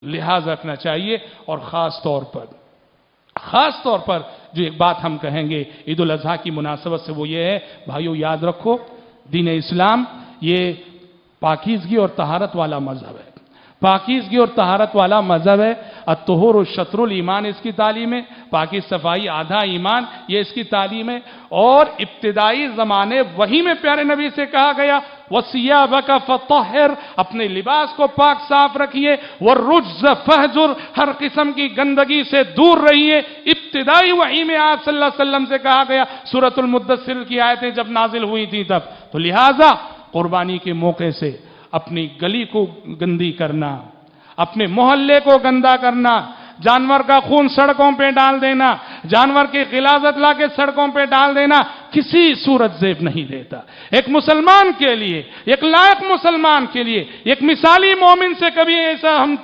लिहाज रखना चाहिए। और ख़ास तौर पर जो एक बात हम कहेंगे ईद उल अज़हा की मुनासबत से, वो ये है, भाइयों याद रखो, दीन इस्लाम ये पाकीज़गी और तहारत वाला मज़हब है। पाकीज़गी और तहारत वाला मज़हब है। अत्तहुर व शत्रुल ईमान इसकी तालीम है। पाकी सफाई आधा ईमान, ये इसकी तालीम है। और इब्तिदाई ज़माने वही में प्यारे नबी से कहा गया, वसियाबका फतहहिर, अपने लिबास को पाक साफ रखिए, वरुज्ज़ फहजुर, हर किस्म की गंदगी से दूर रहिए। इब्तिदाई वही में आप सल्लल्लाहु अलैहि वसल्लम से कहा गया, सूरतुल मुद्दस्सिर की आयतें जब नाजिल हुई थी तब। तो लिहाजा कुर्बानी के मौके से अपनी गली को गंदी करना, अपने मोहल्ले को गंदा करना, जानवर का खून सड़कों पे डाल देना, जानवर की गिलाजत लाके सड़कों पे डाल देना, किसी सूरत ज़ेब नहीं देता। एक मुसलमान के लिए, एक लायक मुसलमान के लिए, एक मिसाली मोमिन से कभी ऐसा हम